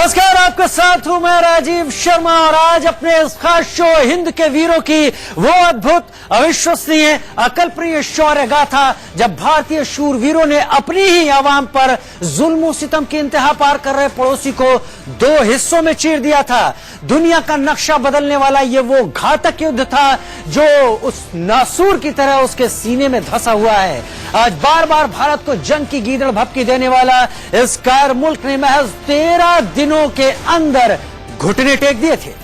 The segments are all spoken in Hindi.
नमस्कार, आपके साथ हूं मैं राजीव शर्मा और आज अपने इस खास शो हिंद के वीरों की वो अद्भुत, अविश्वसनीय, अकल्पनीय शौर्य गाथा जब भारतीय शूरवीरों ने अपनी ही आवाम पर जुल्म सितम की इंतहा पार कर रहे पड़ोसी को दो हिस्सों में चीर दिया था। दुनिया का नक्शा बदलने वाला ये वो घातक युद्ध था जो उस नासूर की तरह उसके सीने में धंसा हुआ है। आज बार बार भारत को जंग की गीदड़ भपकी देने वाला इस कायर मुल्क ने महज 13 दिनों के अंदर घुटने टेक दिए थे।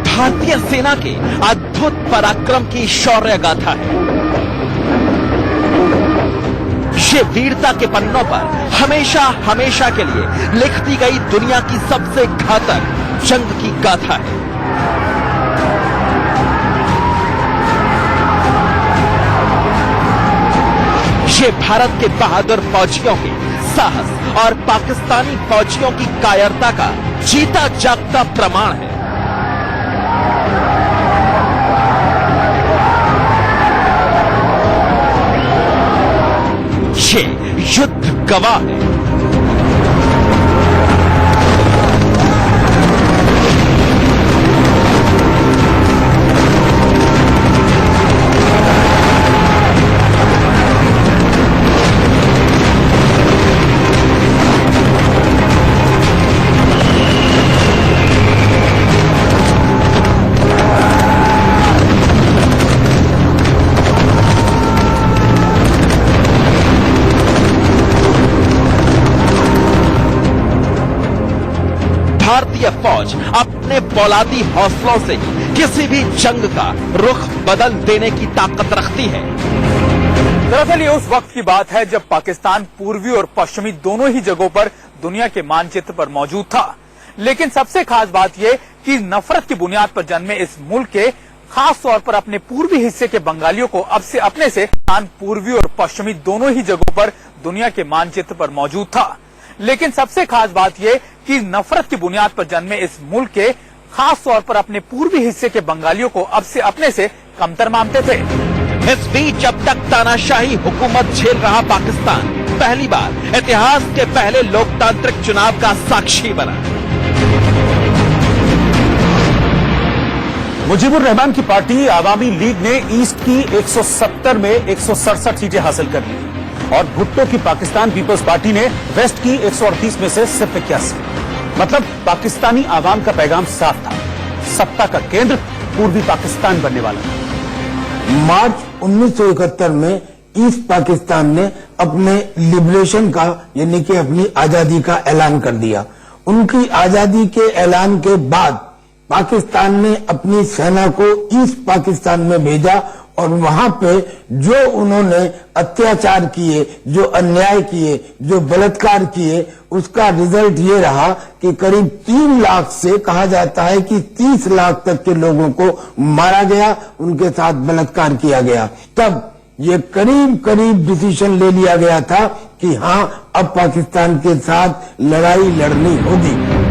भारतीय सेना के अद्भुत पराक्रम की शौर्य गाथा है। ये वीरता के पन्नों पर हमेशा हमेशा के लिए लिखती गई दुनिया की सबसे घातक जंग की गाथा है। ये भारत के बहादुर फौजियों के साहस और पाकिस्तानी फौजियों की कायरता का जीता जागता प्रमाण है। ये युद्ध गवाह है। भारतीय फौज अपने फौलादी हौसलों से किसी भी जंग का रुख बदल देने की ताकत रखती है। दरअसल ये उस वक्त की बात है जब पाकिस्तान पूर्वी और पश्चिमी दोनों ही जगहों पर दुनिया के मानचित्र पर मौजूद था। लेकिन सबसे खास बात यह कि नफरत की बुनियाद पर जन्मे इस मुल्क के खास तौर पर अपने पूर्वी हिस्से के बंगालियों को अब से अपने से पूर्वी और पश्चिमी दोनों ही जगहों पर दुनिया के मानचित्र पर मौजूद था। लेकिन सबसे खास बात यह कि नफरत की बुनियाद पर जन्मे इस मुल्क के खास तौर पर अपने पूर्वी हिस्से के बंगालियों को अब से अपने से कमतर मानते थे। इस बीच जब तक तानाशाही हुकूमत झेल रहा पाकिस्तान पहली बार इतिहास के पहले लोकतांत्रिक चुनाव का साक्षी बना। मुजीबुर रहमान की पार्टी आवामी लीग ने ईस्ट की 170 में 167 सीटें हासिल कर ली और भुट्टो की पाकिस्तान पीपल्स पार्टी ने वेस्ट की 138 में से सिर्फ 81। मतलब पाकिस्तानी आवाम का पैगाम साफ था, सत्ता का केंद्र पूर्वी पाकिस्तान बनने वाला था। मार्च 1971 में ईस्ट पाकिस्तान ने अपने लिबरेशन का यानी कि अपनी आजादी का ऐलान कर दिया। उनकी आजादी के ऐलान के बाद पाकिस्तान ने अपनी सेना को ईस्ट पाकिस्तान में भेजा और वहां पे जो उन्होंने अत्याचार किए, जो अन्याय किए, जो बलात्कार किए, उसका रिजल्ट ये रहा कि करीब 3 लाख से कहा जाता है कि 30 लाख तक के लोगों को मारा गया, उनके साथ बलात्कार किया गया। तब ये करीब करीब डिसीजन ले लिया गया था कि हाँ, अब पाकिस्तान के साथ लड़ाई लड़नी होगी।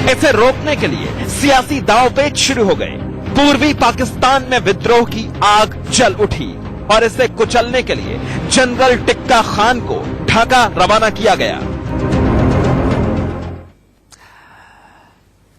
इसे रोकने के लिए सियासी दांवपेच शुरू हो गए। पूर्वी पाकिस्तान में विद्रोह की आग जल उठी और इसे कुचलने के लिए जनरल टिक्का खान को ढाका रवाना किया गया।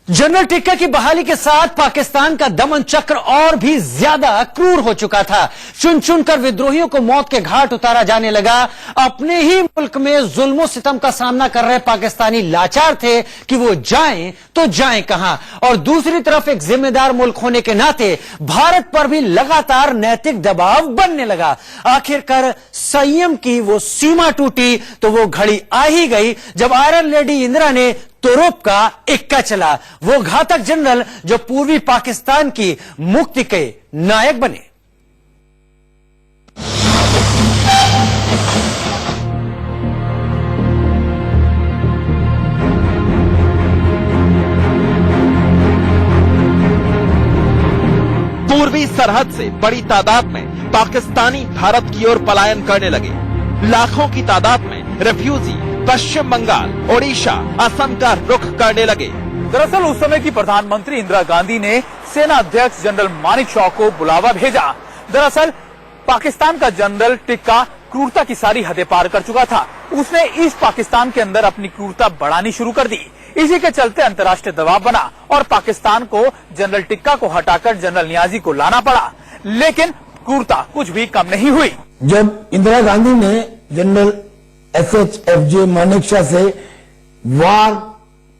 जनरल टिक्का की बहाली के साथ पाकिस्तान का दमन चक्र और भी ज्यादा क्रूर हो चुका था। चुन चुनकर विद्रोहियों को मौत के घाट उतारा जाने लगा। अपने ही मुल्क में जुल्मों सितम का सामना कर रहे पाकिस्तानी लाचार थे कि वो जाएं तो जाएं कहां। और दूसरी तरफ एक जिम्मेदार मुल्क होने के नाते भारत पर भी लगातार नैतिक दबाव बनने लगा। आखिरकार संयम की वो सीमा टूटी तो वो घड़ी आ ही गई जब आयरन लेडी इंदिरा ने तोरप का इक्का चला। वो घातक जनरल जो पूर्वी पाकिस्तान की मुक्ति के नायक बने। पूर्वी सरहद से बड़ी तादाद में पाकिस्तानी भारत की ओर पलायन करने लगे। लाखों की तादाद में रेफ्यूजी पश्चिम बंगाल, ओडिशा, असम का रुख करने लगे। दरअसल उस समय की प्रधानमंत्री इंदिरा गांधी ने सेना अध्यक्ष जनरल मानेकशॉ को बुलावा भेजा। दरअसल पाकिस्तान का जनरल टिक्का क्रूरता की सारी हदें पार कर चुका था। उसने ईस्ट पाकिस्तान के अंदर अपनी क्रूरता बढ़ानी शुरू कर दी। इसी के चलते अंतर्राष्ट्रीय दबाव बना और पाकिस्तान को जनरल टिक्का को हटाकर जनरल नियाजी को लाना पड़ा। लेकिन क्रूरता कुछ भी कम नहीं हुई। जब इंदिरा गांधी ने जनरल SHFJ मानेकशॉ से वार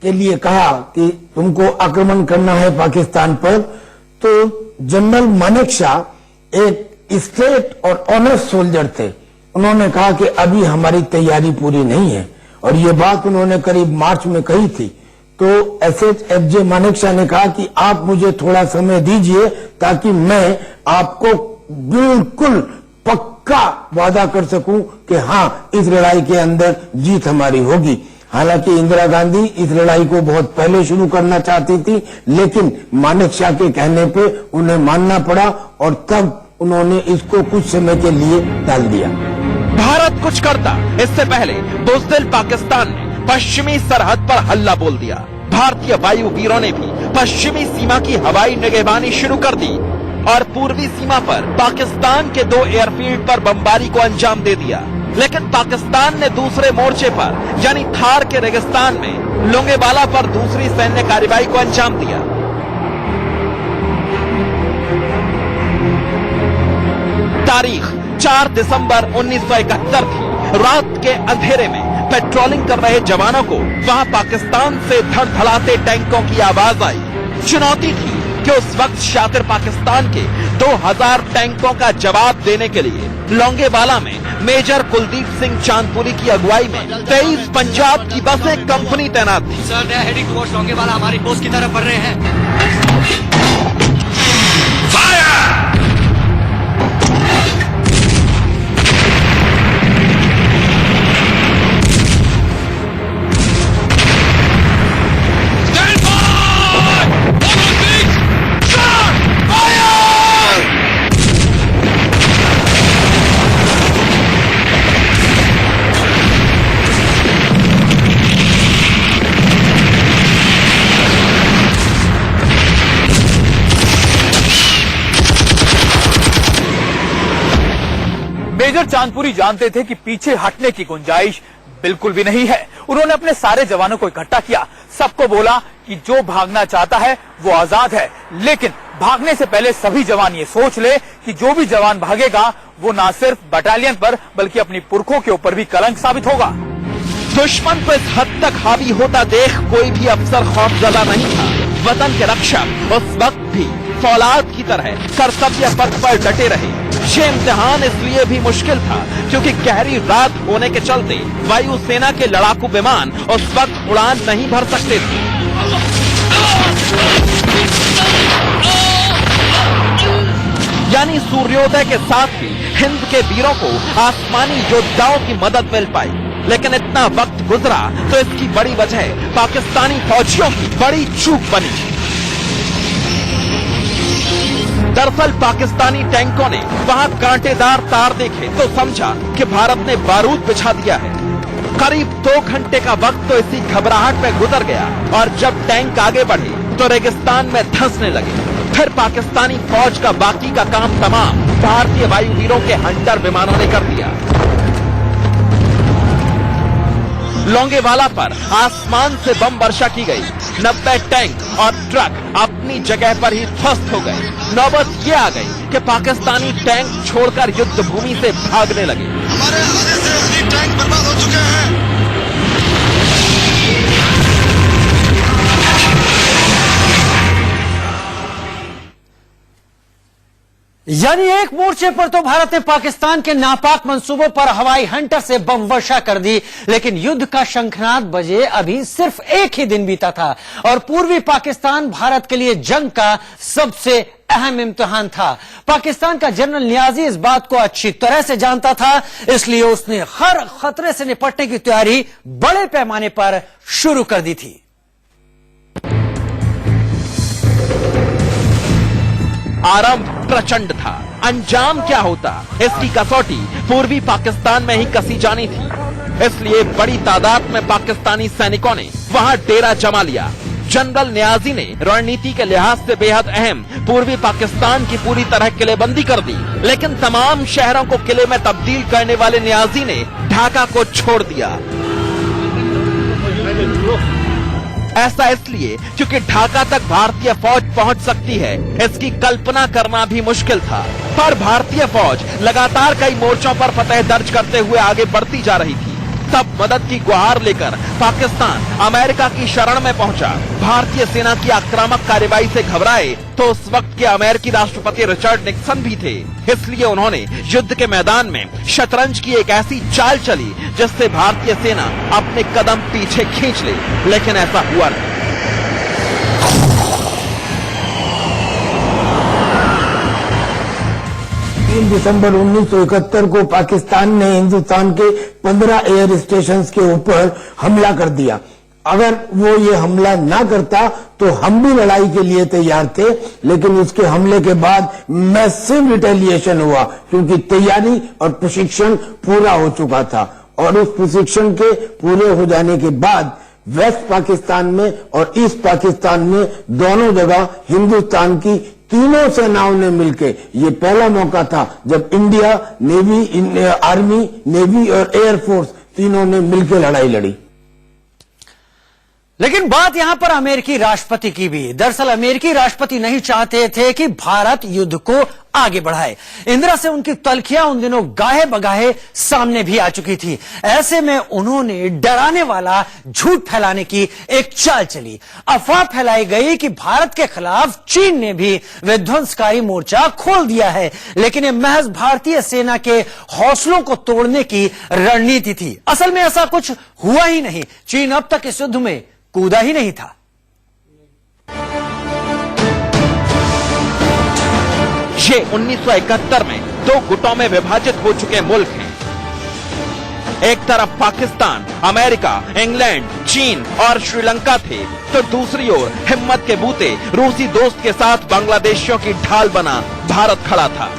के लिए कहा कि तुमको आक्रमण करना है पाकिस्तान पर, तो जनरल मानेकशॉ एक स्ट्रेट और ऑनेस्ट सोल्जर थे। उन्होंने कहा कि अभी हमारी तैयारी पूरी नहीं है, और ये बात उन्होंने करीब मार्च में कही थी। तो SHFJ मानेकशॉ ने कहा कि आप मुझे थोड़ा समय दीजिए ताकि मैं आपको बिल्कुल पक्का वादा कर सकूं कि हाँ, इस लड़ाई के अंदर जीत हमारी होगी। हालांकि इंदिरा गांधी इस लड़ाई को बहुत पहले शुरू करना चाहती थी, लेकिन मानेकशॉ के कहने पे उन्हें मानना पड़ा और तब उन्होंने इसको कुछ समय के लिए टाल दिया। भारत कुछ करता इससे पहले बुज़दिल पाकिस्तान ने पश्चिमी सरहद पर हल्ला बोल दिया। भारतीय वायु वीरों ने भी पश्चिमी सीमा की हवाई निगहबानी शुरू कर दी और पूर्वी सीमा पर पाकिस्तान के 2 एयरफील्ड पर बमबारी को अंजाम दे दिया। लेकिन पाकिस्तान ने दूसरे मोर्चे पर यानी थार के रेगिस्तान में लोंगेवाला पर दूसरी सैन्य कार्रवाई को अंजाम दिया। तारीख 4 दिसंबर 1971 थी। रात के अंधेरे में पेट्रोलिंग कर रहे जवानों को वहां पाकिस्तान से धड़धड़ाते टैंकों की आवाज आई। चुनौती थी कि उस वक्त शातिर पाकिस्तान के 2000 टैंकों का जवाब देने के लिए लोंगेवाला में मेजर कुलदीप सिंह चांदपुरी की अगुवाई में 23 पंजाब की बसें कंपनी तैनात थी। सर, नया हेडिंग टुवर्ड्स लोंगेवाला हमारी पोस्ट की तरफ बढ़ रहे हैं। मेजर चांदपुरी जानते थे कि पीछे हटने की गुंजाइश बिल्कुल भी नहीं है। उन्होंने अपने सारे जवानों को इकट्ठा किया, सबको बोला कि जो भागना चाहता है वो आजाद है, लेकिन भागने से पहले सभी जवान ये सोच ले कि जो भी जवान भागेगा वो न सिर्फ बटालियन पर बल्कि अपनी पुरखों के ऊपर भी कलंक साबित होगा। दुश्मन को इस हद तक हावी होता देख कोई भी अफसर खौफजदा नहीं था। वतन के रक्षक उस वक्त भी फौलाद की तरह कर्तव्य पथ पर डटे रहे। ये इम्तिहान इसलिए भी मुश्किल था क्योंकि गहरी रात होने के चलते वायुसेना के लड़ाकू विमान उस वक्त उड़ान नहीं भर सकते थे। यानी सूर्योदय के साथ ही हिंद के वीरों को आसमानी योद्धाओं की मदद मिल पाई। लेकिन इतना वक्त गुजरा तो इसकी बड़ी वजह पाकिस्तानी फौजियों की बड़ी चूक बनी। दरअसल पाकिस्तानी टैंकों ने वहां कांटेदार तार देखे तो समझा कि भारत ने बारूद बिछा दिया है। करीब 2 घंटे का वक्त तो इसी घबराहट में गुजर गया और जब टैंक आगे बढ़े तो रेगिस्तान में धंसने लगे। फिर पाकिस्तानी फौज का बाकी का काम तमाम भारतीय वायुवीरों के हंटर विमानों ने कर दिया। लोंगेवाला पर आसमान से बम वर्षा की गई। 90 टैंक और ट्रक अपनी जगह पर ही ध्वस्त हो गए। नौबत ये आ गई कि पाकिस्तानी टैंक छोड़कर युद्ध भूमि से भागने लगे। हमारे हमले से अपनी टैंक बर्बाद हो चुके हैं। यानी एक मोर्चे पर तो भारत ने पाकिस्तान के नापाक मंसूबों पर हवाई हंटर से बम वर्षा कर दी, लेकिन युद्ध का शंखनाद बजे अभी सिर्फ एक ही दिन बीता था और पूर्वी पाकिस्तान भारत के लिए जंग का सबसे अहम इम्तिहान था। पाकिस्तान का जनरल नियाजी इस बात को अच्छी तरह से जानता था, इसलिए उसने हर खतरे से निपटने की तैयारी बड़े पैमाने पर शुरू कर दी थी। आरंभ प्रचंड था, अंजाम क्या होता इसकी कसौटी पूर्वी पाकिस्तान में ही कसी जानी थी। इसलिए बड़ी तादाद में पाकिस्तानी सैनिकों ने वहां डेरा जमा लिया। जनरल नियाजी ने रणनीति के लिहाज से बेहद अहम पूर्वी पाकिस्तान की पूरी तरह किलेबंदी कर दी, लेकिन तमाम शहरों को किले में तब्दील करने वाले नियाजी ने ढाका को छोड़ दिया। ऐसा इसलिए क्योंकि ढाका तक भारतीय फौज पहुंच सकती है, इसकी कल्पना करना भी मुश्किल था। पर भारतीय फौज लगातार कई मोर्चों पर फतह दर्ज करते हुए आगे बढ़ती जा रही थी। तब मदद की गुहार लेकर पाकिस्तान अमेरिका की शरण में पहुंचा। भारतीय सेना की आक्रामक कार्रवाई से घबराए तो उस वक्त के अमेरिकी राष्ट्रपति रिचर्ड निक्सन भी थे। इसलिए उन्होंने युद्ध के मैदान में शतरंज की एक ऐसी चाल चली जिससे भारतीय सेना अपने कदम पीछे खींच ले, लेकिन ऐसा हुआ नहीं। 3 दिसंबर 1971 को पाकिस्तान ने हिंदुस्तान के 15 एयर स्टेशंस के ऊपर हमला कर दिया। अगर वो ये हमला ना करता तो हम भी लड़ाई के लिए तैयार थे, लेकिन उसके हमले के बाद मैसिव रिटेलिएशन हुआ क्योंकि तैयारी और प्रशिक्षण पूरा हो चुका था। और उस प्रशिक्षण के पूरे हो जाने के बाद वेस्ट पाकिस्तान में और ईस्ट पाकिस्तान में दोनों जगह हिंदुस्तान की तीनों सेनाओं ने मिलकर, ये पहला मौका था जब इंडिया, नेवी, आर्मी, नेवी और एयरफोर्स तीनों ने मिलकर लड़ाई लड़ी। लेकिन बात यहां पर अमेरिकी राष्ट्रपति की भी। दरअसल अमेरिकी राष्ट्रपति नहीं चाहते थे कि भारत युद्ध को आगे बढ़ाए। इंदिरा से उनकी तलखियां उन दिनों गाहे बगाहे सामने भी आ चुकी थी। ऐसे में उन्होंने डराने वाला झूठ फैलाने की एक चाल चली। अफवाह फैलाई गई कि भारत के खिलाफ चीन ने भी विध्वंसकारी मोर्चा खोल दिया है, लेकिन यह महज भारतीय सेना के हौसलों को तोड़ने की रणनीति थी। असल में ऐसा कुछ हुआ ही नहीं। चीन अब तक इस युद्ध में कूदा ही नहीं था। ये 1971 में 2 गुटों में विभाजित हो चुके मुल्क हैं। एक तरफ पाकिस्तान, अमेरिका, इंग्लैंड, चीन और श्रीलंका थे, तो दूसरी ओर हिम्मत के बूते रूसी दोस्त के साथ बांग्लादेशियों की ढाल बना भारत खड़ा था।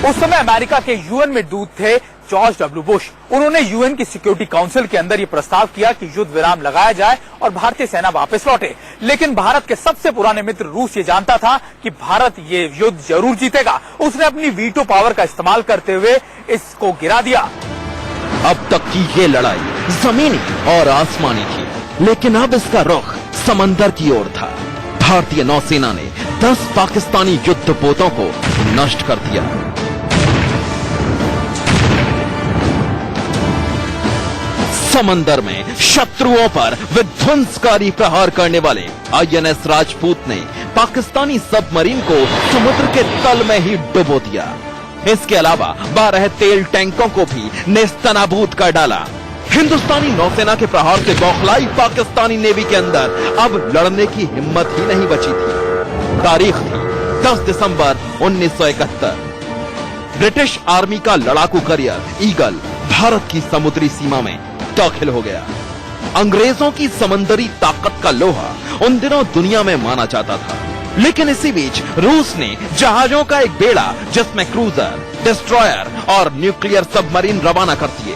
उस समय अमेरिका के यूएन में दूत थे जॉर्ज डब्ल्यू बुश। उन्होंने यूएन की सिक्योरिटी काउंसिल के अंदर ये प्रस्ताव किया कि युद्ध विराम लगाया जाए और भारतीय सेना वापस लौटे। लेकिन भारत के सबसे पुराने मित्र रूस ये जानता था कि भारत ये युद्ध जरूर जीतेगा। उसने अपनी वीटो पावर का इस्तेमाल करते हुए इसको गिरा दिया। अब तक की ये लड़ाई जमीनी और आसमानी थी, लेकिन अब इसका रुख समंदर की ओर था। भारतीय नौसेना ने 10 पाकिस्तानी युद्धपोतों को नष्ट कर दिया। समंदर में शत्रुओं पर विध्वंसकारी प्रहार करने वाले आईएनएस राजपूत ने पाकिस्तानी सबमरीन को समुद्र के तल में ही डुबो दिया। इसके अलावा 12 तेल टैंकों को भी नेस्तनाबूद कर डाला। हिंदुस्तानी नौसेना के प्रहार से बौखलाई पाकिस्तानी नेवी के अंदर अब लड़ने की हिम्मत ही नहीं बची थी। तारीख थी 10 दिसंबर 1971। ब्रिटिश आर्मी का लड़ाकू करियर ईगल भारत की समुद्री सीमा में दाखिल हो गया। अंग्रेजों की समंदरी ताकत का लोहा उन दिनों दुनिया में माना जाता था, लेकिन इसी बीच रूस ने जहाजों का एक बेड़ा जिसमें क्रूजर, डिस्ट्रॉयर और न्यूक्लियर सबमरीन रवाना कर दिए।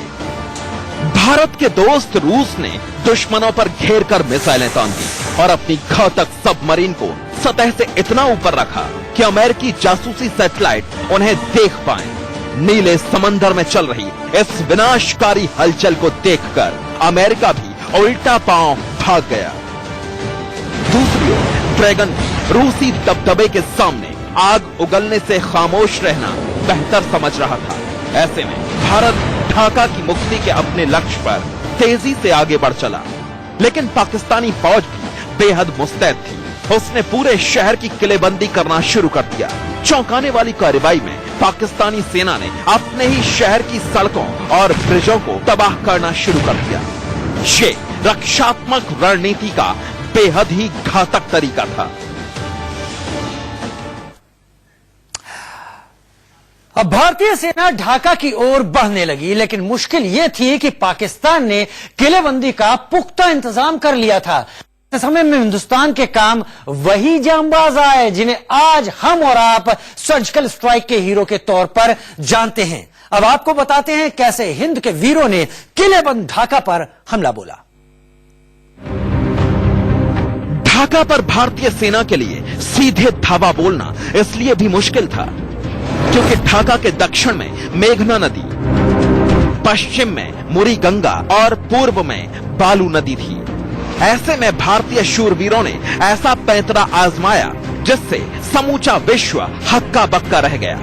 भारत के दोस्त रूस ने दुश्मनों पर घेर कर मिसाइलें तान दी और अपनी घातक सबमरीन को सतह से इतना ऊपर रखा कि अमेरिकी जासूसी सैटेलाइट उन्हें देख पाए। नीले समंदर में चल रही इस विनाशकारी हलचल को देखकर अमेरिका भी उल्टा पांव भाग गया। दूसरी ओर ड्रैगन रूसी दबदबे के सामने आग उगलने से खामोश रहना बेहतर समझ रहा था। ऐसे में भारत ढाका की मुक्ति के अपने लक्ष्य पर तेजी से आगे बढ़ चला, लेकिन पाकिस्तानी फौज भी बेहद मुस्तैद थी। उसने पूरे शहर की किलेबंदी करना शुरू कर दिया। चौंकाने वाली कार्रवाई में पाकिस्तानी सेना ने अपने ही शहर की सड़कों और ब्रिजों को तबाह करना शुरू कर दिया। ये रक्षात्मक रणनीति का बेहद ही घातक तरीका था। अब भारतीय सेना ढाका की ओर बढ़ने लगी, लेकिन मुश्किल यह थी कि पाकिस्तान ने किलेबंदी का पुख्ता इंतजाम कर लिया था। इस समय में हिंदुस्तान के काम वही जांबाज आए जिन्हें आज हम और आप सर्जिकल स्ट्राइक के हीरो के तौर पर जानते हैं। अब आपको बताते हैं कैसे हिंद के वीरों ने किलेबंद ढाका पर हमला बोला। ढाका पर भारतीय सेना के लिए सीधे धावा बोलना इसलिए भी मुश्किल था क्योंकि ढाका के दक्षिण में मेघना नदी, पश्चिम में मुरी गंगा और पूर्व में बालू नदी थी। ऐसे में भारतीय शूरवीरों ने ऐसा पैंतरा आजमाया जिससे समूचा विश्व हक्का बक्का रह गया।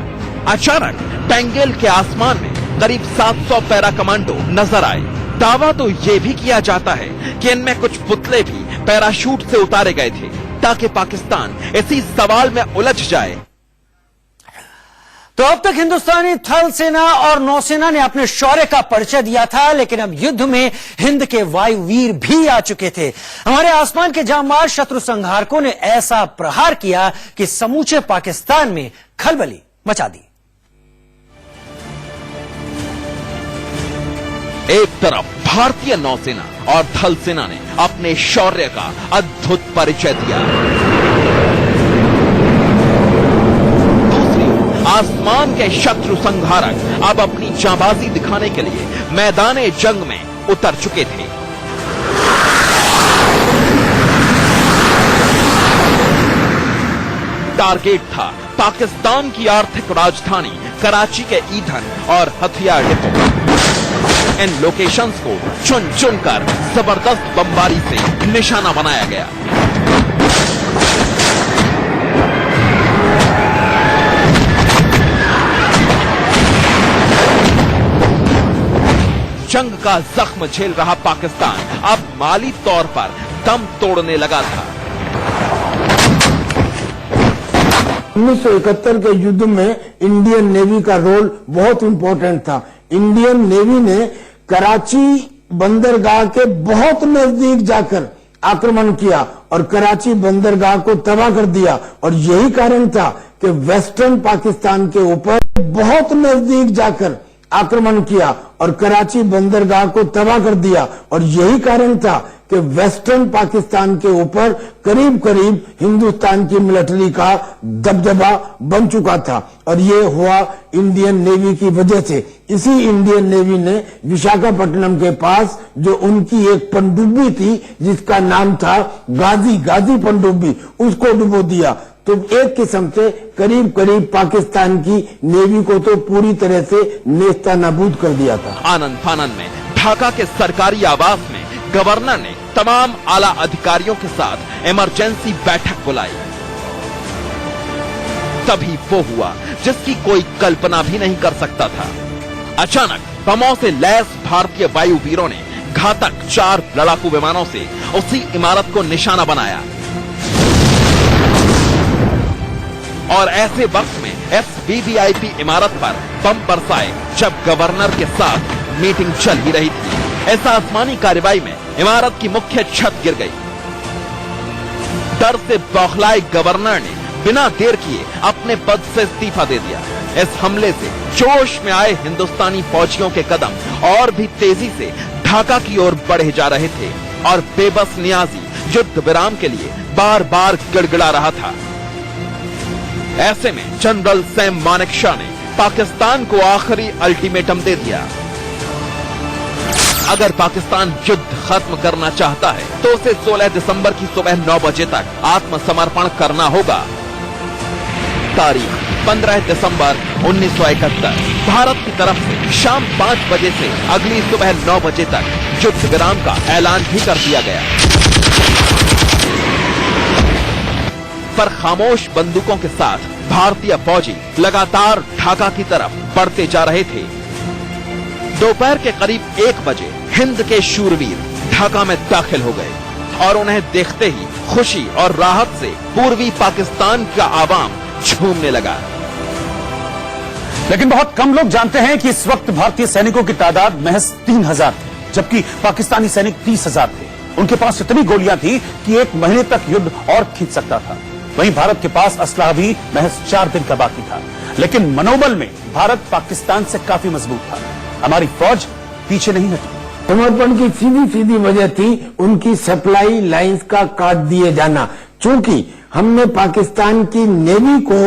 अचानक पेंगेल के आसमान में करीब 700 पैरा कमांडो नजर आए। दावा तो ये भी किया जाता है कि इनमें कुछ पुतले भी पैराशूट से उतारे गए थे ताकि पाकिस्तान इसी सवाल में उलझ जाए। तो अब तक हिंदुस्तानी थल सेना और नौसेना ने अपने शौर्य का परिचय दिया था, लेकिन अब युद्ध में हिंद के वायुवीर भी आ चुके थे। हमारे आसमान के जांबाज शत्रु संहारकों ने ऐसा प्रहार किया कि समूचे पाकिस्तान में खलबली मचा दी। एक तरफ भारतीय नौसेना और थल सेना ने अपने शौर्य का अद्भुत परिचय दिया, आसमान के शत्रु संहारक अब अपनी जांबाजी दिखाने के लिए मैदाने जंग में उतर चुके थे। टारगेट था पाकिस्तान की आर्थिक राजधानी कराची के ईंधन और हथियार डिपो। इन लोकेशंस को चुन चुनकर जबरदस्त बमबारी से निशाना बनाया गया। जंग का जख्म झेल रहा पाकिस्तान अब माली तौर पर दम तोड़ने लगा था। 1971 के युद्ध में इंडियन नेवी का रोल बहुत इंपॉर्टेंट था। इंडियन नेवी ने कराची बंदरगाह के बहुत नजदीक जाकर आक्रमण किया और कराची बंदरगाह को तबाह कर दिया, और यही कारण था कि वेस्टर्न पाकिस्तान के ऊपर बहुत नजदीक जाकर आक्रमण किया और कराची बंदरगाह को तबाह कर दिया, और यही कारण था कि वेस्टर्न पाकिस्तान के ऊपर करीब करीब हिंदुस्तान की मिलिट्री का दबदबा बन चुका था, और ये हुआ इंडियन नेवी की वजह से। इसी इंडियन नेवी ने विशाखापट्टनम के पास जो उनकी एक पनडुब्बी थी जिसका नाम था गाजी पनडुब्बी, उसको डुबो दिया। तो एक किस्म से करीब करीब पाकिस्तान की नेवी को तो पूरी तरह से नेस्ता नाबूद कर दिया था। आनंद फानंद में ढाका के सरकारी आवास में गवर्नर ने तमाम आला अधिकारियों के साथ इमरजेंसी बैठक बुलाई। तभी वो हुआ जिसकी कोई कल्पना भी नहीं कर सकता था। अचानक बमों से लैस भारतीय वायुवीरों ने घातक 4 लड़ाकू विमानों से उसी इमारत को निशाना बनाया, और ऐसे वक्त में SBVIP इमारत पर बम बरसाए जब गवर्नर के साथ मीटिंग चल ही रही थी। इस आसमानी कार्रवाई में इमारत की मुख्य छत गिर गई। डर से बौखलाए गवर्नर ने बिना देर किए अपने पद से इस्तीफा दे दिया। इस हमले से जोश में आए हिंदुस्तानी फौजियों के कदम और भी तेजी से ढाका की ओर बढ़े जा रहे थे, और बेबस नियाजी युद्ध विराम के लिए बार बार गिड़गिड़ा रहा था। ऐसे में जनरल सैम मानेकशॉ ने पाकिस्तान को आखिरी अल्टीमेटम दे दिया। अगर पाकिस्तान युद्ध खत्म करना चाहता है तो उसे 16 दिसंबर की सुबह 9 बजे तक आत्मसमर्पण करना होगा। तारीख 15 दिसंबर 1971। भारत की तरफ से शाम 5 बजे से अगली सुबह 9 बजे तक युद्ध विराम का ऐलान भी कर दिया गया। पर खामोश बंदूकों के साथ भारतीय फौजी लगातार ढाका की तरफ बढ़ते जा रहे थे। दोपहर के करीब 1 बजे हिंद के शूरवीर ढाका में दाखिल हो गए और उन्हें देखते ही खुशी और राहत से पूर्वी पाकिस्तान का आवाम झूमने लगा। लेकिन बहुत कम लोग जानते हैं कि इस वक्त भारतीय सैनिकों की तादाद महज 3000 थी, जबकि पाकिस्तानी सैनिक 30,000 थे। उनके पास इतनी गोलियां थी कि 1 महीने तक युद्ध और खींच सकता था। वहीं भारत के पास असलहा भी महज 4 दिन का बाकी था। लेकिन मनोबल में भारत पाकिस्तान से काफी मजबूत था। हमारी फौज पीछे नहीं हटी। समर्पण की सीधी सीधी वजह थी उनकी सप्लाई लाइंस का काट दिए जाना। चूंकि हमने पाकिस्तान की नेवी को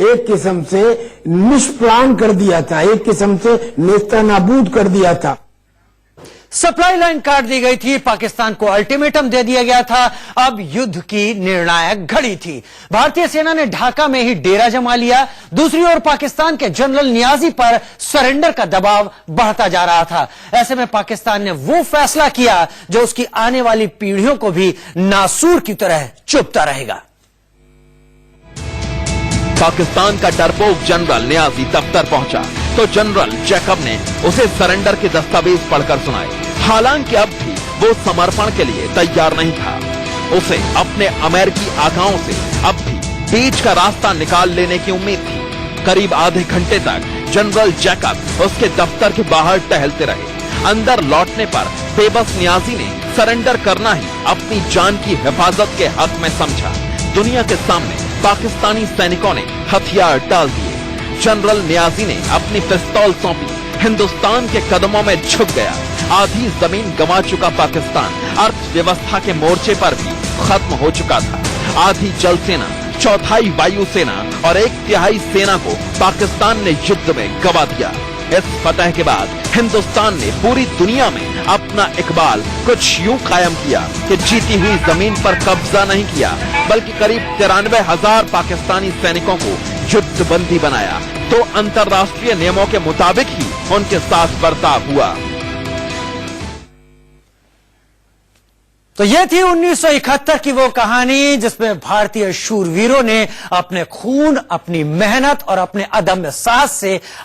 एक किस्म से निष्प्राण कर दिया था, एक किस्म से नेस्तनाबूद कर दिया था। सप्लाई लाइन काट दी गई थी, पाकिस्तान को अल्टीमेटम दे दिया गया था। अब युद्ध की निर्णायक घड़ी थी। भारतीय सेना ने ढाका में ही डेरा जमा लिया। दूसरी ओर पाकिस्तान के जनरल नियाजी पर सरेंडर का दबाव बढ़ता जा रहा था। ऐसे में पाकिस्तान ने वो फैसला किया जो उसकी आने वाली पीढ़ियों को भी नासूर की तरह चुभता रहेगा। पाकिस्तान का डरपोक जनरल नियाजी दफ्तर पहुंचा तो जनरल जैकब ने उसे सरेंडर के दस्तावेज पढ़कर सुनाए। हालांकि अब भी वो समर्पण के लिए तैयार नहीं था। उसे अपने अमेरिकी आकाओं से अब भी बीच का रास्ता निकाल लेने की उम्मीद थी। करीब आधे घंटे तक जनरल जैकब उसके दफ्तर के बाहर टहलते रहे। अंदर लौटने पर बेबस नियाजी ने सरेंडर करना ही अपनी जान की हिफाजत के हक में समझा। दुनिया के सामने पाकिस्तानी सैनिकों ने हथियार डाल दिए। जनरल नियाजी ने अपनी पिस्तौल सौंपी, हिंदुस्तान के कदमों में झुक गया। आधी जमीन गंवा चुका पाकिस्तान अर्थव्यवस्था के मोर्चे पर भी खत्म हो चुका था। आधी जल सेना, चौथाई वायु सेना और 1/3 सेना को पाकिस्तान ने युद्ध में गंवा दिया। इस फतह के बाद हिंदुस्तान ने पूरी दुनिया में अपना इकबाल कुछ यूं कायम किया कि जीती हुई जमीन पर कब्जा नहीं किया, बल्कि करीब 93,000 पाकिस्तानी सैनिकों को युद्धबंदी बनाया। तो अंतर्राष्ट्रीय नियमों के मुताबिक ही उनके साथ बर्ताव हुआ। तो यह थी 1971 की वो कहानी जिसमें भारतीय शूरवीरों ने अपने खून, अपनी मेहनत और अपने अदम्य साहस से